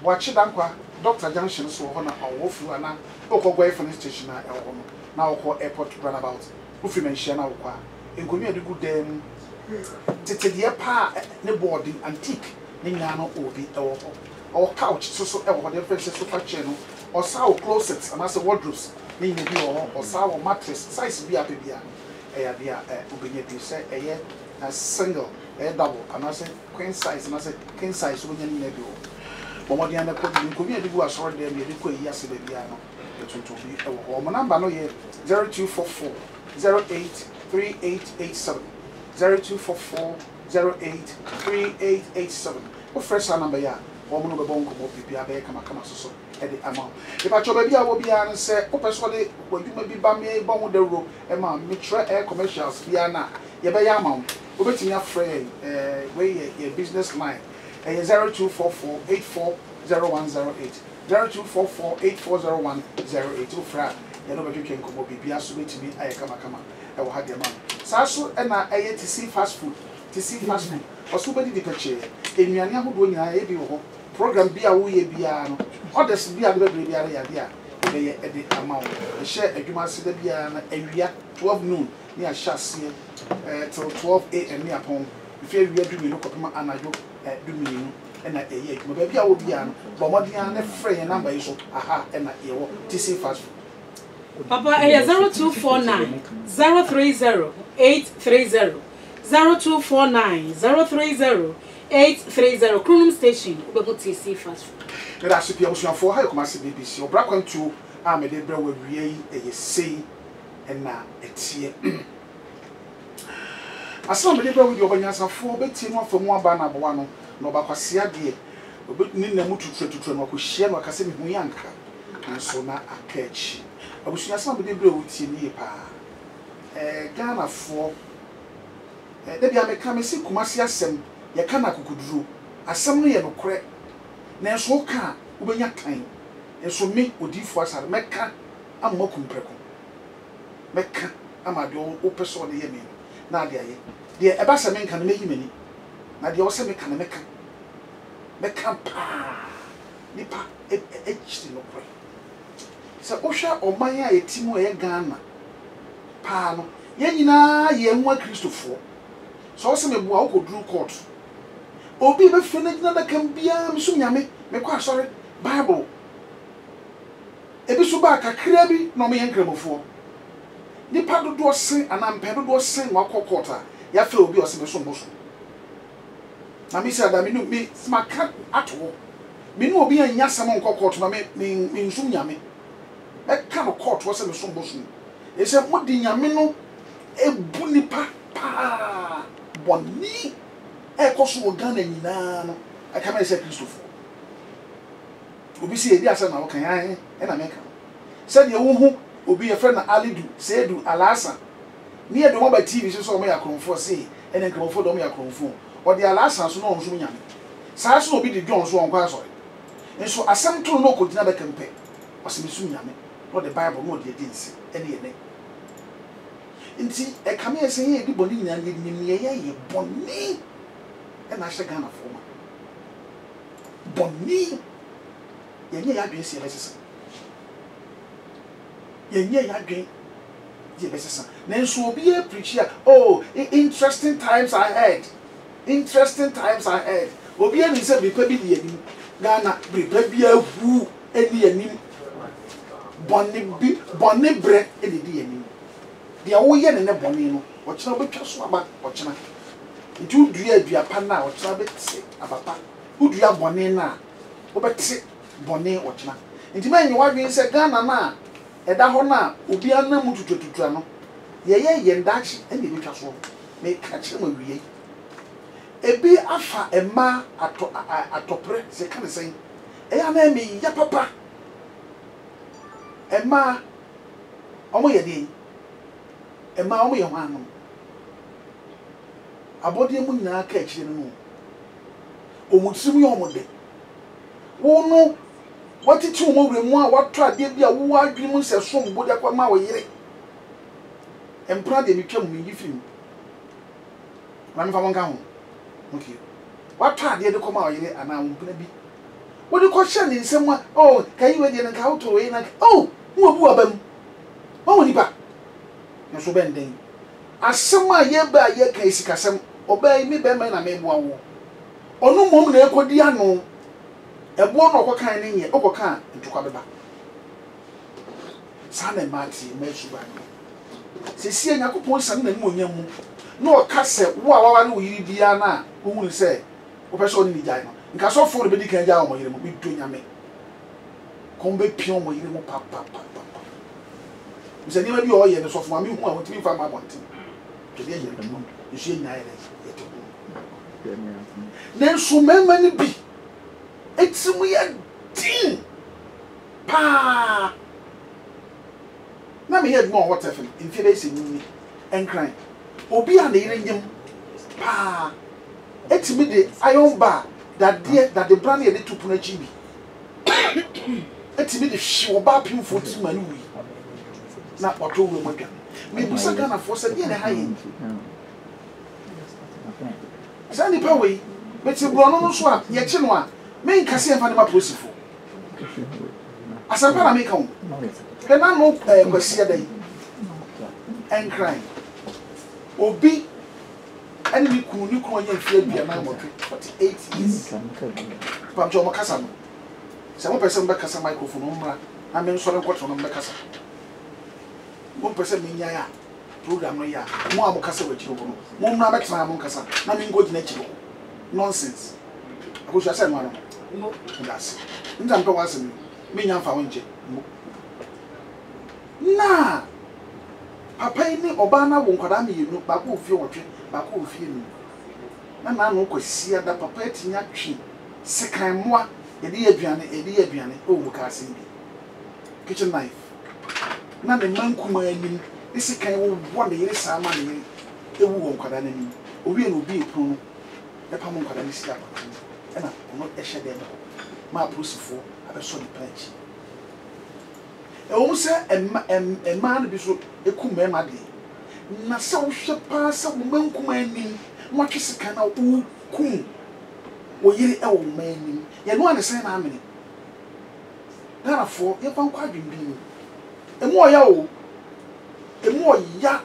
watch dankwa Dr. Junction so ho na owofu ana okogwa ifo station na ewo no na okọ airport runabout ofi menhia na okọ a enkomi adigu dem tetede pa ne boarding antique ne nya no obi ewo ho or couch so ewo ho different sofa chair no or saw closets and as wardrobes ne nya bi or saw mattress size bi apebia dia obenye bi say a single double and as queen size and as king size so nya ne bi o Bomodi and the Kobi adigu asori dem ye diko yi ase bia no etuntum bi ewo ho mo number no ye 0244 083887 0244 083887 o fresh number ya o mo no be bon ko mo bibia be kama so e de amount e ba cho bia wo bia no se o pesole wadwuma bi ba me bon de ro e ma me tra air commercials bia na ye be ya amount o betimi afre we ye business line 0244 840108 0244 840108 ufra ya no be twen ko mo bibia so betimi aye kama e wo ha de ma sa so e na aye TC fast food oso bedi di peche enuane ahodo nyina e bi wo program bia wo ye bia no orders bia de bebre bia ya dia be ye e de amount e share adwuma se da bia na awia 12 noon ni a hyasie till 12 am ni apon ife awia du mi no kopema anajo du mi no na eye adwuma ba bia wo bia no bo modern na frɛ ye number yi so aha na ye wo TC fast food Papa 0249 030 830 0249 030 830 Kronum Station ubego TC fast food. Let us see for how come as BBC or black one to me de bra we ye sei na etie. Asam me de bra we obanyasa fo beti no afam aba na abo no na obakwase ade ni na mututu no akohia no akase me hu yanka nso na akachi. Abusunya asam me de bra we tie ni pa. Ghana fo de bia me ka me si kumasi asem ye kana kukuduru asem no ye no kore na enso ka ubenya tan enso me odifo asare meka amma kumpreko meka ama de o peso de ye me na de aye de e ba se me nka na meyi mani na de o se me ka na meka pa nipa chiti no kore se o hwa oman a yetimo ye Ghana pa no ye nyina ye nwa Kristofo so se me bua o koduru court obi be fene gina da kan bia me so nyame me kwa sorry Bible ebi so ba kakra bi no me yenkramofo nipa dodo sen anampe dodo sen wa kokota ya fe obi o se me so mboso na mi se da mi no mi smaka ato mi no obi anya sam nkokota na me nsum nyame e ka no court wo se me so mboso e se mo di nyame no ebu nipa pa boni e koso Ghana nyina no e ka me se Kristofo obi si edi asa na wo kan an e na me ka se de wo hu obi ye friend na Alidu Sedu Alasa ni e do mo ba TV so mo ya kronfo se e na kronfo do mo ya kronfo o de Alasa so no nso nyame sa so obi de John so onko asori nso asem to no ko dina be kempe o se me su nyame no the Bible no de edinsi e na ye ne nti e ka me se ye di boni nyina ni ye boni e na hye Ghana fo ma boni yenye ya dwen se lesesa yenye ya dwen je lesesa nenso obi e preach ya oh interesting times ahead obi e ni se bripa bi di anim Ghana bripa bi ahu eni anim boni bre e di anim dia wo ye ne boni no o kira betwa so aba o kira nti udua aduapa na o kira beti abapa udua boni na o beti boni o kira nti manyi wadwen se Ghana na eda ho na obi anam tutututua no ye ndachi ene betwa so me ka kire ma wiye ebi afa ema atopre se kan sen e ya na me ya papa ema omo ye di ema omo ye hwanu abodi mu nyina ka akire no omutsimu ye omo de wo no watiti mo wremu a wato ade bia wo adwene mu se so mbodi akwa ma wo yire empra de mitwam mu yifim na me fa monka ho okay wato ade de koma wo yire ana wo mpena bi What do you question in someone? Oh, can you again and how to win? Oh, who are them? Oh, Nipa. No so bending. As someone ye by ye case, Cassam, obey me, Beman, I may one. Or no moment, I could diano. A one of what kind in ye, overcome, and to come back. Son and Marty, Meshuba. See, I could point some and moon. No cassette, wow, you Diana, who will say, Professor Nidino. In case of for the medical down, we will be doing a me. Come back, Pion, we will papa. Is anybody all years of my who I want to be from my wanting? Today, you see, then so many be. It's we a team. Pa. Now me hear more what happened in facing me and crying. Obi and the ring pa. It's me the iron bar that the brand here to put a chibi. It's me the show bar pin for 2 man. Not what all we can. Maybe Sagana for said in a high end. Sandy Poway, but you run on swap, yet Chinwa, main Cassia Fanima Pussiful. As a paramecon, and I know Garcia Day and crying. Obi, and we could you call your field be a man of 48 years. Pancho Macasano. Some person back as a microphone, I mean, so I'm quite on the Macassa. 1% minya program no ya mo amokasa wachiro no mo na betra amokasa na mi ngoji na chiro nonsense akohwa say no no that's nda mpe wasem me nya mfa wonje na papa ni oba na wo nkwada me yenu ba ko ofie wotwe ba ko ofie ni na no kwasia da papa etinya twi sekan moa edi aduane o wo ka asen bi kitchen knife na the man kuma anim isi kan wo bo na yire sa ma na yire ewu won kwada na nim owie na obi epon e pa mo kwada ni si apa e na ono ehye dem ma prosifo abeso di planchi e wo se ma na bi so ekum ma de na se wo hwe pa se wo man kuma anim mo twese kan na wo kum wo yire e wo man anim ye no ane se na amene na fo ye fa nkwa dwendwen emu oya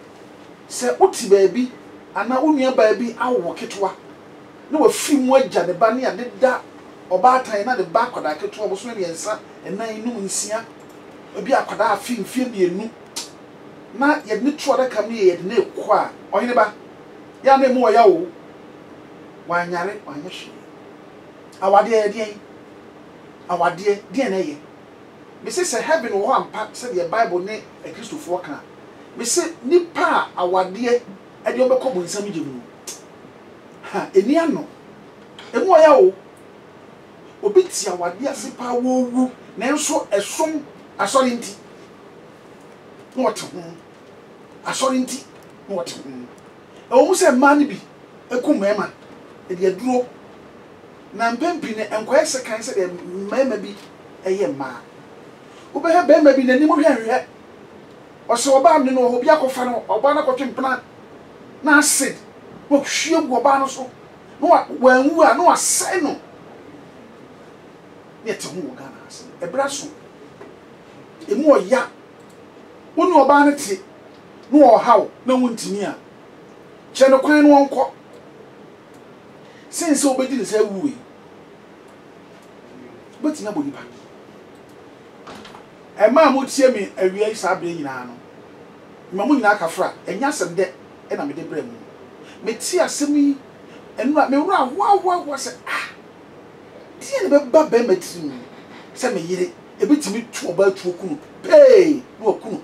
se uti baabi ana unua baabi awo ketwa na wa fi mu agya ne ba ne ade da obaatan na de ba akoda ketwa bo so ne yensa enan inu nsia obi akoda afi mfie bienu na ye ne twa da kam ye de na ekwa ohene ba ya na emu oya wo wanyare wanyehwe awade de na ye me say heaven wo ampa say the Bible ne a Christopher kan me say nipa awade e de obekọ bo nsam gemu ha eni ano emu oya wo obi ti awade ase pa wo wu na nso esom asori nti no what asori nti no what e wo say man bi ekum ema e de aduro na mpempi ne enkoye se kan se de mema bi eye ma ube ha be ma bi nani mo hwehwe o se oba am ne no obi akofa no oba na kotwempena na acid wo hwie gu oba no so no wanwu a no asai no ne te ho ga na ase ebra so emu oya wonu oba ne te no o hawo na wuntimi a che no kwan no onko sense obedi ne say wuwe beti na bonipa ema mo tie mi awia isa abre nyina no ma mo nyina kafra enya asem de e na me de brem me tie asem yi enu me wura wa se tie ne be ba be matiri se me yire e betimi tu oba tu okunu pay no okunu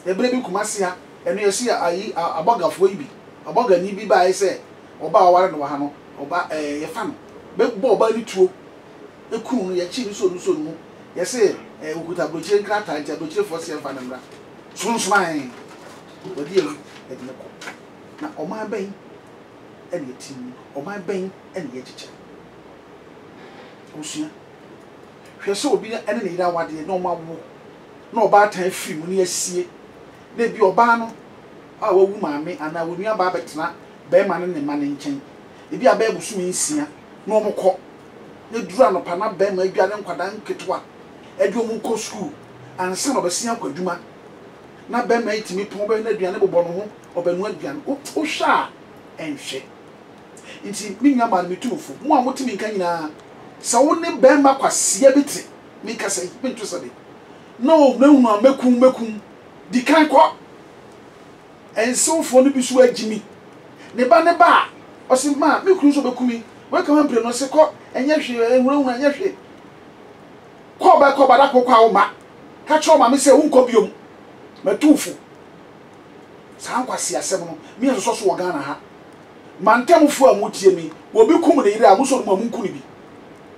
e bre bi kumase ha enu ye si ayi abogafo yi bi aboga ni bi ba se oba aware no wa ha no oba ye fa no be bo oba ni tuo ekunu no ye chi ni so no ye se okuta brochire krata ntia brochire force fa na mra sunsuman odi elu e de ko na oman ben e de tim oman ben e de chiche osua hwe se obi ene ne ira wade na omawo na oba tan fi mu ne asie na bi oba no a wawu maame ana wonua ba betena be ma ne ma ne nchen ebi aba ebusu nsia na omukọ ne dura no pa na ba ma adwa ne nkwadan ketwa adwo mu ko school ansa no besia kwaduma na ba ma itimi pon ba na aduane bobɔ no ho obanu aduane o hwa enhwe nti minya ma me tufu mo a motimi nka nyina sa wo ne ba ma kwasia biti mi kasa bintu sabe no na hunu mekum di kan ko ensofo no bi so agimi ne ba o se ma me kunu so bekumi we ka mpre no se ko enye hwe enwura enye hwe ko ba da ko kwa wo ma ka cho ma me se wo nko biom matufu sa nkwasi asem no me so wo Ghana ha mantamfo a mutie mi wo bi kum ne yire a muso no munku ne bi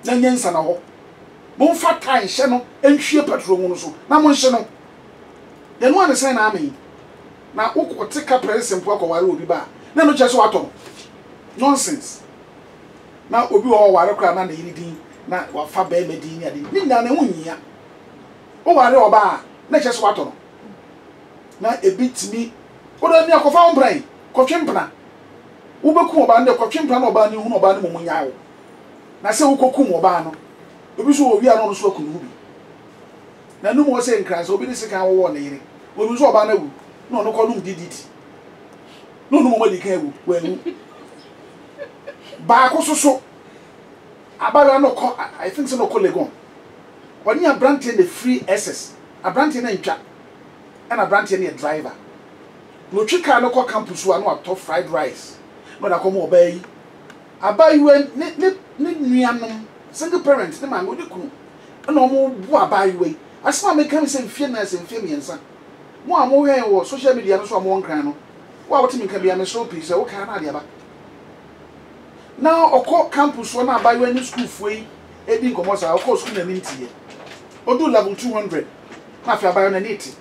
na nyensa na ho mo fa tan hye no enhwie petrol mu no so na mo hye no de no ane sen na ame na wokote ka president po akoware obi ba na no cheso wato nonsense na obi wo ware kra na yiri din na wa fa ba me din ya din ni na hu nyia wo ware oba na cheso wato no na ebitimi odo ni akofa wo brain ko twempna wo beku oba na ko twempna na oba ni hu na oba ni momunyaa wo na se wo kokum oba no obi so owi ano no so akunu bi na no mo se nkran so obi ni sika wo na yire obi so oba na wu no no ko num diditi no no mo di kan wu wanu ba ko so abara no ko I think so no ko legon oni abrante the free SS abrante na ntwa and abrante na driver no twika no ko campus wa no atop fried rice no da ko mo obai abai we ne nuanom single parents ne mango de kunu na omo bu abai we asema me kam se mfie na se mfie miensa mo a mo hwen wo social media no so mo nkran no wo a wotimi ka bia me so pii se wo ka na de aba na okọ campus wo na abai we ni school foi edi nkomo sa okọ school na nintie odu level 200 na fi abai na niti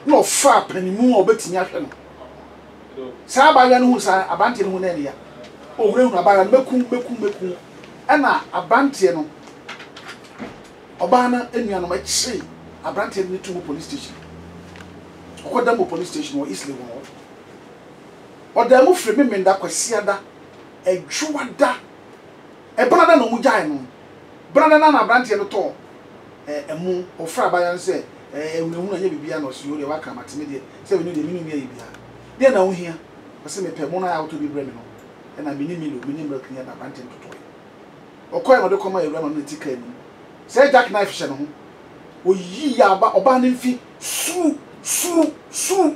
no fa panimu obetimi ahwe no sa abai no hu sa abante no hu na ya o hwe hu abai no mekum ana abante no oba na enuanom achi abante no tu police station okodam police station or Eastleigh won odam freme menda kwasiada edwuada ebrada no mu gyae no brada na abante no to emu ofra bayan se ehunu anya bibia no so yore waka mateme de se we no de minimi ya bibia de na wo hia ose me pemo na auto bi breme no na minimi milk nya na abante no to okoy no de koma ewura no tika enu se jack knife hye no ho oyi ya oba ne mfi su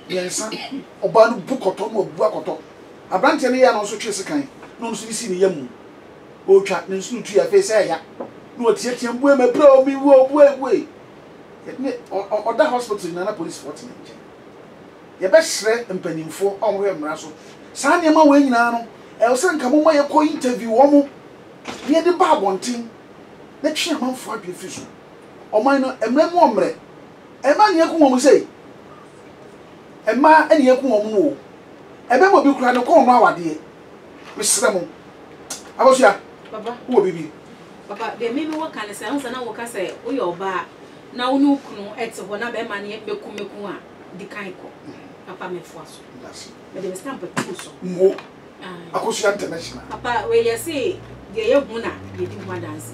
yensa oba no bukoto no obu akoto abrante ne ya no so twese kan no so isi ne yamu o twa ne nsu tu ya fe se ya no otietie mbu e mepre obi wo bu ne oda hospital na police force ne nje ye be hre mpanimfo onwe mra so sa ne ma we nyina no e o se nka mo ma ye ko interview wo mo ne de ba bontin na twa manfo adwe fi so oman no emre mu omre ema ne eku wo sei ema ene eku wo mu ebe mo bi kura no ko no awade mesre mo abosia baba wo bibi papa de me wo kan se ansa na wo ka se wo yo ba na wo no kunu ete ho na be ma ne meku a di kan ko papa me fo aso me de stamp tu so mo akosia international papa we yesi de ye hu na de di ho dance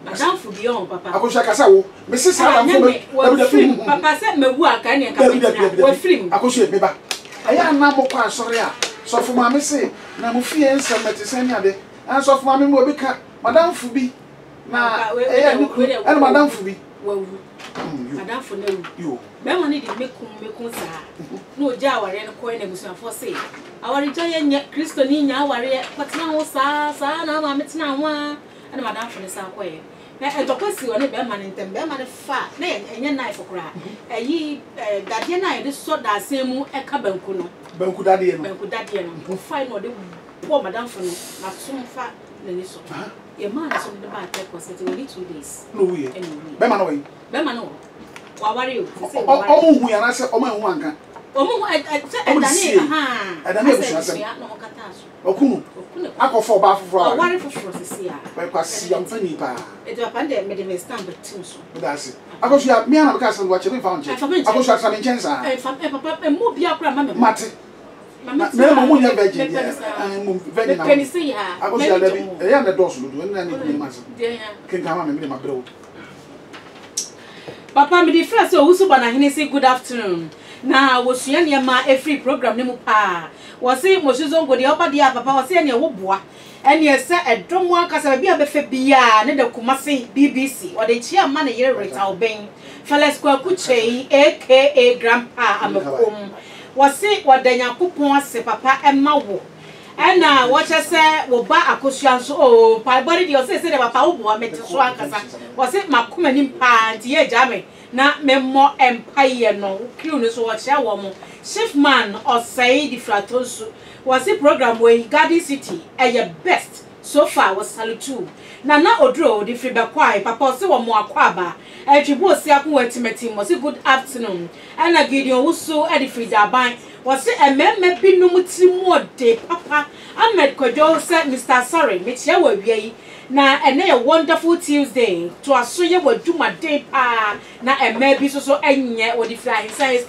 madam fu bion papa akosia kasa wo me se sa la fo papa se mewu aka ne ka me wo film akosia me ba aya na mo kwa asore a so fo ma me se na mo fie nsem mete se ne ade an so fo ma me mo bi ka madam fu bi na ene madam fu bi wawu madam fu na wu be mo ni di mekum sa no ja aware no ko ene busu afo se aware ja ye Kristo ni nya aware patena ho sa na ma metena ho ene madam fu ne sa ko ye na etokosi woni be ma ne ntem be ma ne fa na enye knife kora eyi dade na ye de so da asemu e ka banku no banku dade no fa no de po madam fu no na somfa na ni so ye man so de ba take concert we 2 days no we be ma no wa ware o se omo hu ya na se omo hu anka omo edane edane busu asem no kata so okunu akofo ba foforo ware foforo sisi a ba kwasi amfani pa e do pande me de stand but two so that's akosu ya me na ka san wa che me fa onche akosu atra me nchensa papa mo bia kura ma me mate na mo nya virgin mo virgin na penny say ha I go say that be e ya na dos do na ni ma so ken ka ma me ma bro papa me the first o wusu bana hini say good afternoon na wosua ne ma every program ne mu pa wo say mo shizo ngodi oba dia papa wo say ne wo boa ene ese edom akasa bia be fa bia ne da kumase BBC o de chia ma ne yere reta oben Felix Kwakuchei aka grandpa amakom wo say wadanya kupon ase papa emma wo ena wo che se wo ba akosua so o pa body de o say de papa wo boa mete so akasa wo say makoma nim pa nti ye jame na memmo empire no crew no so wo chia wo mo chief man or say the fratonsu was a program where Garden City best so far was salutu na odro the free bakwai papa se wo mo akwaba etwibo se akwo atimati mo se good afternoon and Gideon Wusu e the free daban was se ememme binum timu de papa Ahmed Kojo said Mr. Sorry me chia wa wiei na ene a wonderful Tuesday to aso ye waduma day pa na emme bi so enye wo the free science